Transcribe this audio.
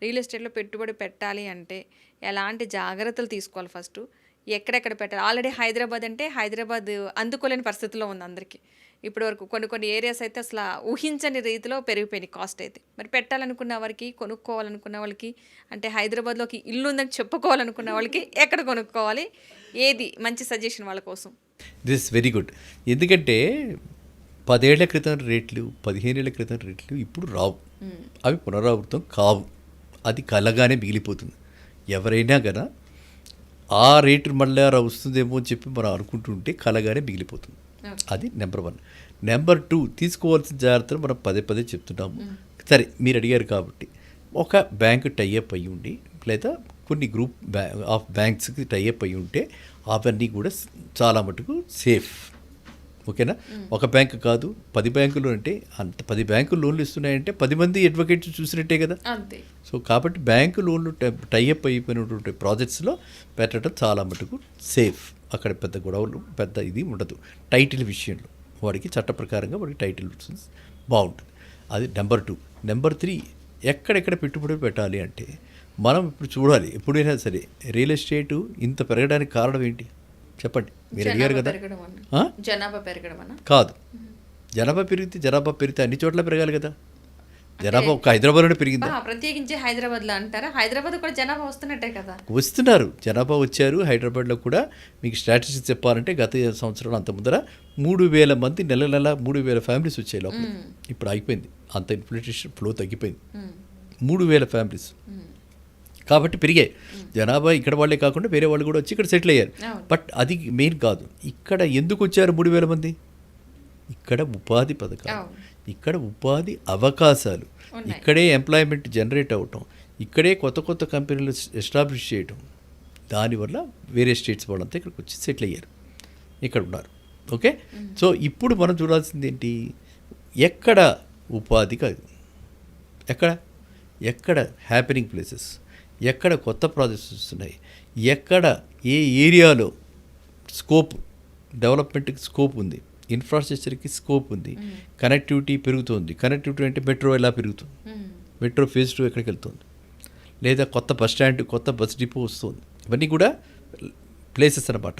Real ఎస్టేట్లో పెట్టుబడి పెట్టాలి అంటే ఎలాంటి జాగ్రత్తలు తీసుకోవాలి ఫస్ట్, ఎక్కడెక్కడ పెట్టాలి? ఆల్రెడీ హైదరాబాద్ అంటే హైదరాబాద్ అందుకోలేని పరిస్థితిలో ఉంది అందరికీ. ఇప్పటి వరకు కొన్ని ఏరియాస్ అయితే అసలు ఊహించని రీతిలో పెరిగిపోయినాయి కాస్ట్ అయితే. మరి పెట్టాలనుకున్న వారికి, కొనుక్కోవాలనుకున్న వాళ్ళకి, అంటే హైదరాబాద్లోకి ఇల్లు ఉందని చెప్పుకోవాలనుకున్న వాళ్ళకి ఎక్కడ కొనుక్కోవాలి? ఏది మంచి సజెషన్ వాళ్ళ కోసం? This very good. ఎందుకంటే 10 ఏళ్ల క్రితం రేట్లు, 15 ఏళ్ల క్రితం రేట్లు ఇప్పుడు రావు. అవి పునరావృతం కావు. అది కలగానే మిగిలిపోతుంది. ఎవరైనా కదా ఆ రేటు మళ్ళీ వస్తుందేమో అని చెప్పి మనం అనుకుంటుంటే కలగానే మిగిలిపోతుంది. అది నెంబర్ 1. నెంబర్ 2, తీసుకోవాల్సిన జాగ్రత్తలు మనం పదే చెప్తున్నాము. సరే, మీరు అడిగారు కాబట్టి ఒక బ్యాంకు టైఅప్ అయ్యి ఉండి, లేదా కొన్ని గ్రూప్ ఆఫ్ బ్యాంక్స్కి టైఅప్ అయ్యి ఉంటే అవన్నీ కూడా చాలా మటుకు సేఫ్. ఓకేనా? ఒక బ్యాంకు కాదు, 10 బ్యాంకులు అంటే అంత 10 బ్యాంకులు లోన్లు ఇస్తున్నాయంటే 10 మంది అడ్వకేట్స్ చూసినట్టే కదా. సో కాబట్టి బ్యాంకు లోన్లు టైఅప్ అయిపోయినటువంటి ప్రాజెక్ట్స్లో పెట్టడం చాలా మటుకు సేఫ్. అక్కడ పెద్ద గొడవలు, పెద్ద ఇది ఉండదు. టైటిల్ విషయంలో వాడికి చట్ట ప్రకారంగా వాడికి టైటిల్ బాగుంటుంది. అది నెంబర్ 2. నెంబర్ 3, ఎక్కడెక్కడ పెట్టుబడి పెట్టాలి అంటే మనం ఇప్పుడు చూడాలి. ఎప్పుడైనా సరే రియల్ ఎస్టేటు ఇంత పెరగడానికి కారణం ఏంటి చెప్పండి? మీరు అడిగారు కదా. జనాభా పెరగడం కాదు. జనాభా పెరిగితే అన్ని చోట్ల పెరగాలి కదా. జనాభా ఒక హైదరాబాద్లోనే పెరిగింది. ప్రత్యేకించి హైదరాబాద్లో అంటారా? హైదరాబాద్ కూడా జనాభా వస్తున్నట్టే కదా. వస్తున్నారు, జనాభా వచ్చారు. హైదరాబాద్లో కూడా మీకు స్టాటిస్టిక్స్ చెప్పాలంటే గత సంవత్సరం అంత ముందర 3,000 మంది నెల 3,000 ఫ్యామిలీస్ వచ్చాయి లోపల. ఇప్పుడు అయిపోయింది, అంత ఇన్ఫ్లేషన్ ఫ్లో తగ్గిపోయింది. 3,000 ఫ్యామిలీస్ కాబట్టి పెరిగాయి. జనాభా ఇక్కడ వాళ్ళే కాకుండా వేరే వాళ్ళు కూడా వచ్చి ఇక్కడ సెటిల్ అయ్యారు. బట్ అది మెయిన్ కాదు. ఇక్కడ ఎందుకు వచ్చారు 3,000 మంది? ఇక్కడ ఉపాధి పథకాలు, ఇక్కడ ఉపాధి అవకాశాలు, ఇక్కడే ఎంప్లాయ్మెంట్ జనరేట్ అవ్వటం, ఇక్కడే కొత్త కంపెనీలు ఎస్టాబ్లిష్ చేయటం. దానివల్ల వేరే స్టేట్స్ వాళ్ళంతా ఇక్కడికి వచ్చి సెటిల్ అయ్యారు, ఇక్కడ ఉన్నారు. ఓకే. సో ఇప్పుడు మనం చూడాల్సింది ఏంటి? ఎక్కడ ఉపాధి కాదు, ఎక్కడ హ్యాపెనింగ్ ప్లేసెస్, ఎక్కడ కొత్త ప్రాజెక్ట్స్ వస్తున్నాయి, ఎక్కడ ఏ ఏరియాలో స్కోప్, డెవలప్మెంట్కి స్కోప్ ఉంది, ఇన్ఫ్రాస్ట్రక్చర్కి స్కోప్ ఉంది, కనెక్టివిటీ పెరుగుతుంది. కనెక్టివిటీ అంటే మెట్రో ఎలా పెరుగుతుంది, మెట్రో ఫేజ్ 2 ఎక్కడికి వెళ్తుంది, లేదా కొత్త బస్ స్టాండ్, కొత్త బస్ డిపో వస్తుంది. ఇవన్నీ కూడా ప్లేసెస్ అన్నమాట.